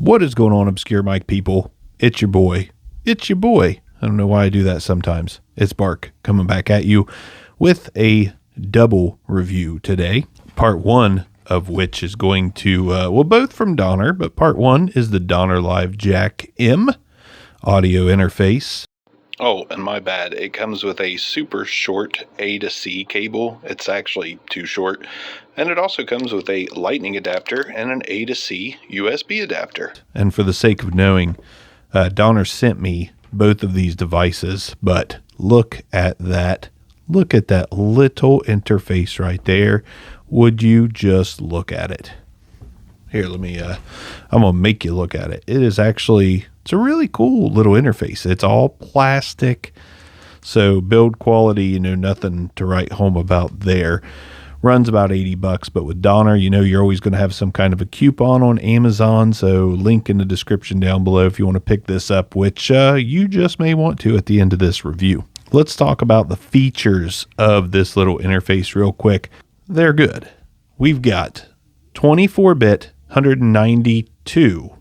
What is going on, Obscure Mic people? It's your boy. It's your boy. I don't know why I do that sometimes. It's Bark coming back at you with a double review today. Part one of which is going to, both from Donner, but part one is the Donner Livejack M audio interface. Oh, and my bad. It comes with a super short A to C cable. It's actually too short. And it also comes with a lightning adapter and an A to C USB adapter. And for the sake of knowing, Donner sent me both of these devices, but look at that. Look at that little interface right there. Would you just look at it? Here, I'm going to make you look at it. It is actually, it's a really cool little interface. It's all plastic. So build quality, nothing to write home about there. Runs about $80, but with Donner, you're always going to have some kind of a coupon on Amazon. So link in the description down below if you want to pick this up, which you just may want to at the end of this review. Let's talk about the features of this little interface real quick. They're good. We've got 24-bit 192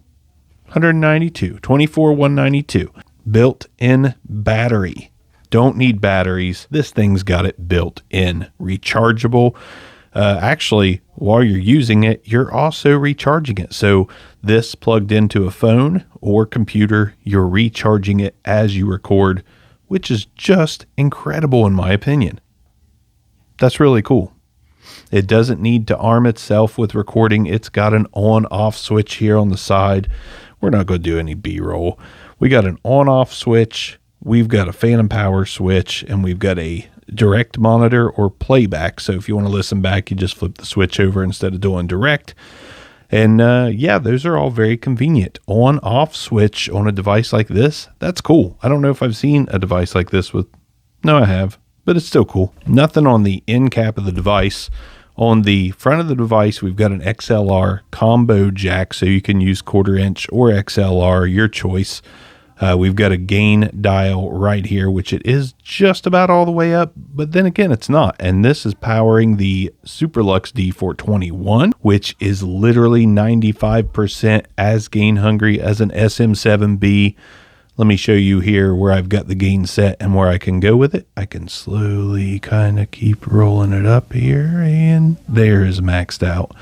built-in battery. Don't need batteries. This thing's got it built in. Rechargeable. Actually, while you're using it, you're also recharging it. So this plugged into a phone or computer, you're recharging it as you record, which is just incredible in my opinion. That's really cool. It doesn't need to arm itself with recording. It's got an on-off switch here on the side. We're not going to do any B-roll. We got an on-off switch. We've got a phantom power switch, and we've got a direct monitor or playback. So if you want to listen back, you just flip the switch over instead of doing direct. And yeah, those are all very convenient. On-off switch on a device like this, that's cool. I don't know if I've seen a device like this with, no, I have, but it's still cool. Nothing on the end cap of the device. On the front of the device, we've got an XLR combo jack, so you can use 1/4 inch or XLR, your choice. We've got a gain dial right here, which it is just about all the way up, but then again, it's not. And this is powering the Superlux D421, which is literally 95% as gain hungry as an SM7B. Let me show you here where I've got the gain set and where I can go with it. I can slowly kind of keep rolling it up here, and there is maxed out.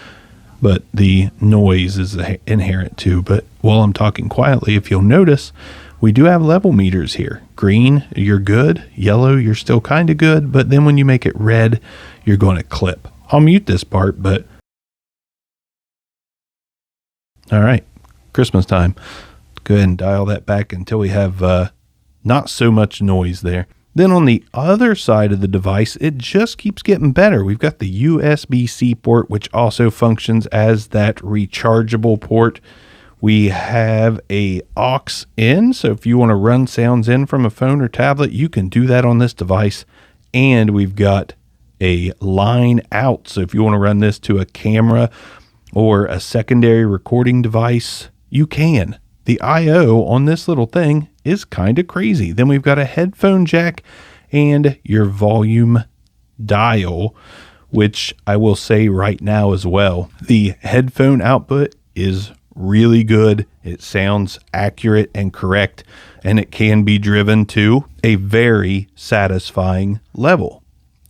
But the noise is inherent too. But while I'm talking quietly, if you'll notice, we do have level meters here. Green, you're good. Yellow, you're still kind of good. But then when you make it red, you're going to clip. I'll mute this part, but all right, Christmas time. Go ahead and dial that back until we have not so much noise there. Then on the other side of the device, it just keeps getting better. We've got the USB-C port, which also functions as that rechargeable port. We have a aux in, so if you want to run sounds in from a phone or tablet, you can do that on this device. And we've got a line out, so if you want to run this to a camera or a secondary recording device, you can. The I/O on this little thing is kind of crazy. Then we've got a headphone jack and your volume dial, which I will say right now as well, the headphone output is really good. It sounds accurate and correct, and it can be driven to a very satisfying level.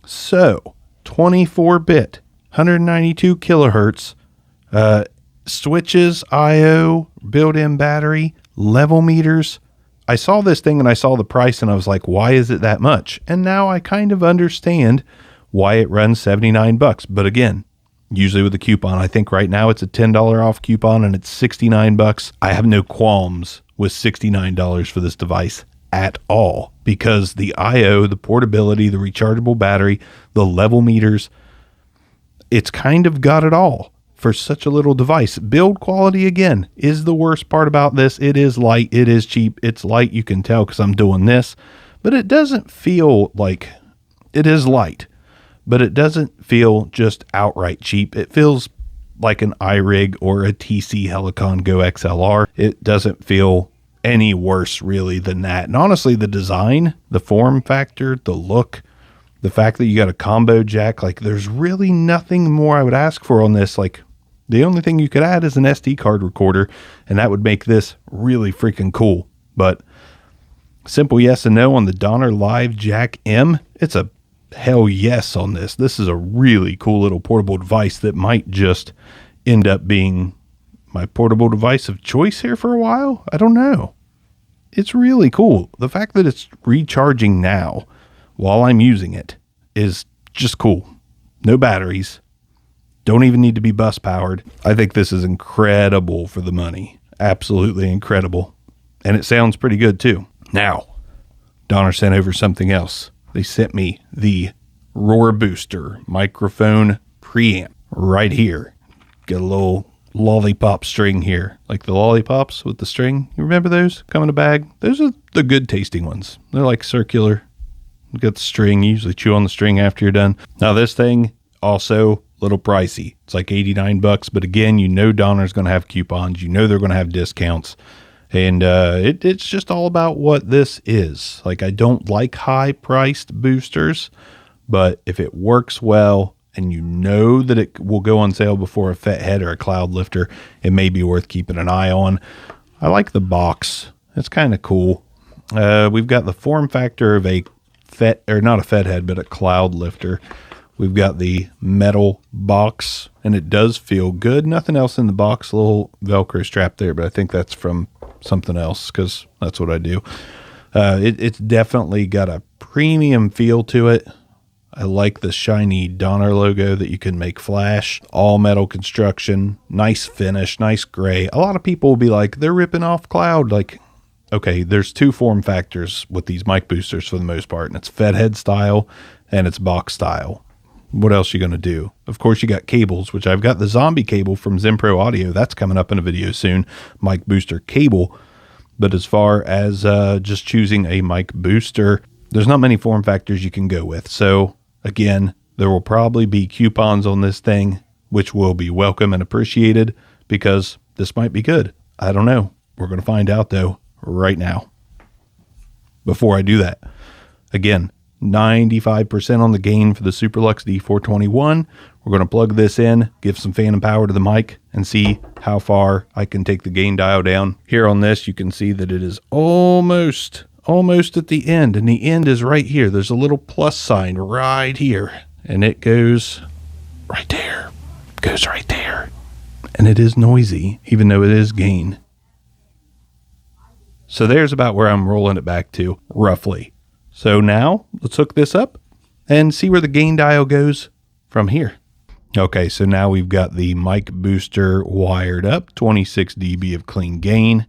So 24-bit, 192 kilohertz, switches, I/O, built-in battery, level meters. I saw this thing and I saw the price and I was like, why is it that much? And now I kind of understand why it runs $79. But again, usually with a coupon, I think right now it's a $10 off coupon and it's $69. I have no qualms with $69 for this device at all, because the I/O, the portability, the rechargeable battery, the level meters, it's kind of got it all for such a little device. Build quality, again, is the worst part about this. It is light. It is cheap. It's light. You can tell because I'm doing this, but it doesn't feel like it is light, but it doesn't feel just outright cheap. It feels like an iRig or a TC Helicon Go XLR. It doesn't feel any worse really than that. And honestly, the design, the form factor, the look, the fact that you got a combo jack, like there's really nothing more I would ask for on this. Like The only thing you could add is an SD card recorder, and that would make this really freaking cool. But simple yes and no on the Donner Livejack M. It's a hell yes on this. This is a really cool little portable device that might just end up being my portable device of choice here for a while. I don't know. It's really cool. The fact that it's recharging now while I'm using it is just cool. No batteries. Don't even need to be bus powered. I think this is incredible for the money. Absolutely incredible. And it sounds pretty good too. Now, Donner sent over something else. They sent me the Roar Booster microphone preamp right here. Get a little lollipop string here. Like the lollipops with the string. You remember those? Come in a bag. Those are the good tasting ones. They're like circular. You got the string. You usually chew on the string after you're done. Now this thing also a little pricey. It's like $89, but again, you know Donner's going to have coupons. You know they're going to have discounts. And it's just all about what this is. Like, I don't like high-priced boosters, but if it works well and you know that it will go on sale before a Fethead or a Cloud Lifter, it may be worth keeping an eye on. I like the box. It's kind of cool. We've got the form factor of a not a Fethead, but a Cloud Lifter. We've got the metal box, and it does feel good. Nothing else in the box. A little Velcro strap there, but I think that's from something else because that's what I do. It's definitely got a premium feel to it. I like the shiny Donner logo that you can make flash. All metal construction, nice finish, nice gray. A lot of people will be like, they're ripping off Cloud. Like, okay, there's two form factors with these mic boosters for the most part, and it's Fethead style and it's box style. What else are you going to do? Of course, you got cables, which I've got the zombie cable from Zenpro Audio. That's coming up in a video soon. Mic booster cable. But as far as just choosing a mic booster, there's not many form factors you can go with. So again, there will probably be coupons on this thing, which will be welcome and appreciated because this might be good. I don't know. We're going to find out though right now. Before I do that, again, 95% on the gain for the Superlux D421. We're going to plug this in, give some phantom power to the mic, and see how far I can take the gain dial down. Here on this, you can see that it is almost at the end, and the end is right here. There's a little plus sign right here, and it goes right there. Goes right there. And it is noisy, even though it is gain. So there's about where I'm rolling it back to, roughly. So now let's hook this up and see where the gain dial goes from here. Okay, so now we've got the mic booster wired up, 26 dB of clean gain.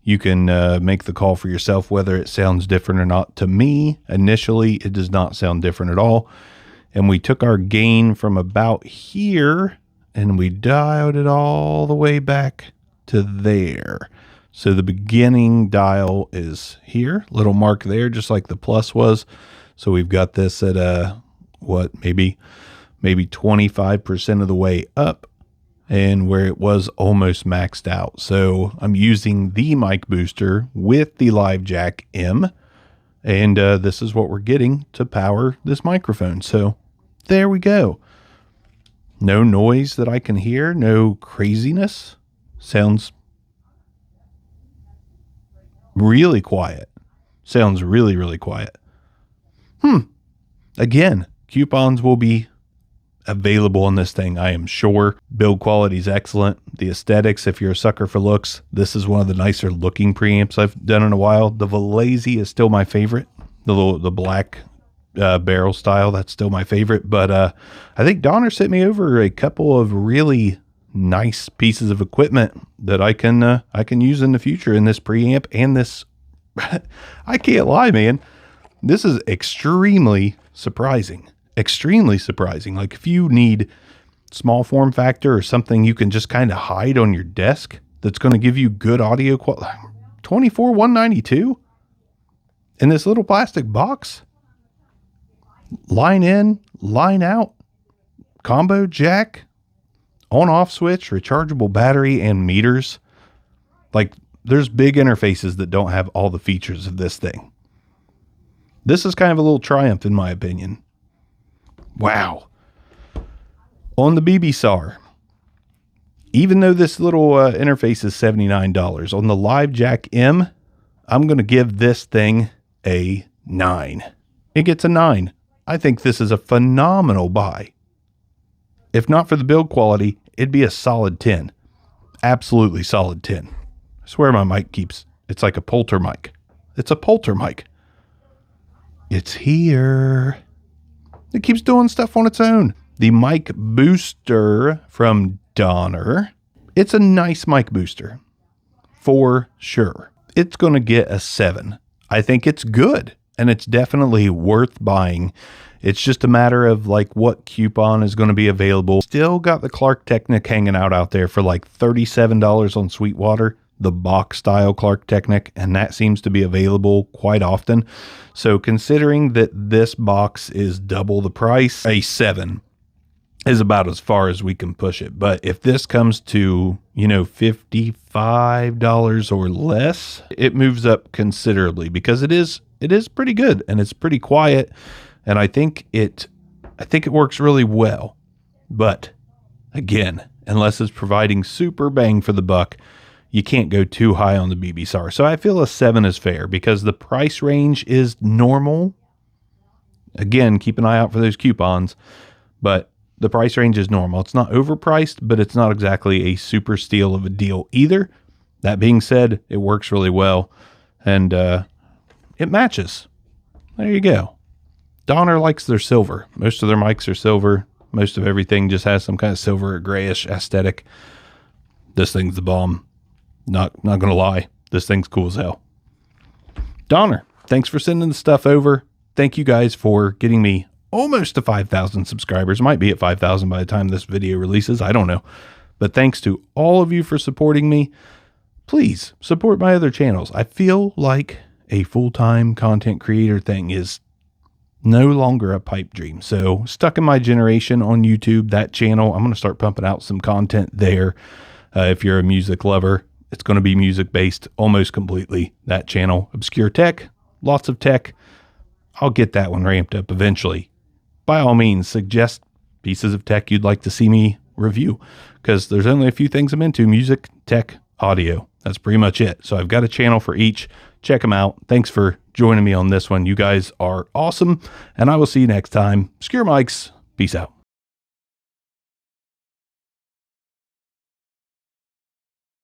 You can make the call for yourself whether it sounds different or not. To me, initially, it does not sound different at all. And we took our gain from about here and we dialed it all the way back to there. So the beginning dial is here, little mark there, just like the plus was. So we've got this at maybe 25% of the way up, and where it was almost maxed out. So I'm using the mic booster with the Livejack M, and this is what we're getting to power this microphone. So there we go. No noise that I can hear, no craziness. Sounds really quiet. Sounds really, really quiet. Again, coupons will be available on this thing, I am sure. Build quality is excellent. The aesthetics, if you're a sucker for looks, this is one of the nicer looking preamps I've done in a while. The Valaise is still my favorite. The black barrel style, that's still my favorite. But I think Donner sent me over a couple of really nice pieces of equipment that I can use in the future in this preamp and this. I can't lie, man. This is extremely surprising. Extremely surprising. Like if you need small form factor or something you can just kind of hide on your desk that's going to give you good audio quality. 24,192 in this little plastic box. Line in, line out, combo jack, on-off switch, rechargeable battery, and meters. Like, there's big interfaces that don't have all the features of this thing. This is kind of a little triumph, in my opinion. Wow. On the BB-SAR, Even though this little interface is $79, on the Livejack M, I'm going to give this thing a 9. It gets a 9. I think this is a phenomenal buy. If not for the build quality, it'd be a solid 10. Absolutely solid 10. I swear my mic it's like a polter mic. It's a polter mic. It's here. It keeps doing stuff on its own. The mic booster from Donner. It's a nice mic booster. For sure. It's going to get a 7. I think it's good. And it's definitely worth buying. It's just a matter of like what coupon is going to be available. Still got the Clark Technic hanging out there for like $37 on Sweetwater. The box style Clark Technic, and that seems to be available quite often. So considering that this box is double the price, a 7 is about as far as we can push it. But if this comes to, $55 or less, it moves up considerably because it is pretty good and it's pretty quiet. And I think it works really well. But again, unless it's providing super bang for the buck, you can't go too high on the BBSAR. So I feel a 7 is fair because the price range is normal. Again, keep an eye out for those coupons, but the price range is normal. It's not overpriced, but it's not exactly a super steal of a deal either. That being said, it works really well and it matches. There you go. Donner likes their silver. Most of their mics are silver. Most of everything just has some kind of silver or grayish aesthetic. This thing's the bomb. Not going to lie. This thing's cool as hell. Donner, thanks for sending the stuff over. Thank you guys for getting me almost to 5,000 subscribers. Might be at 5,000 by the time this video releases. I don't know. But thanks to all of you for supporting me. Please support my other channels. I feel like a full-time content creator thing is no longer a pipe dream. So Stuck in My Generation on YouTube, that channel, I'm going to start pumping out some content there. If you're a music lover, it's going to be music based almost completely. That channel, Obscure Tech, lots of tech. I'll get that one ramped up eventually. By all means, suggest pieces of tech you'd like to see me review because there's only a few things I'm into: music, tech, audio. That's pretty much it. So I've got a channel for each. Check them out. Thanks for joining me on this one. You guys are awesome. And I will see you next time. Obscure Mics. Peace out.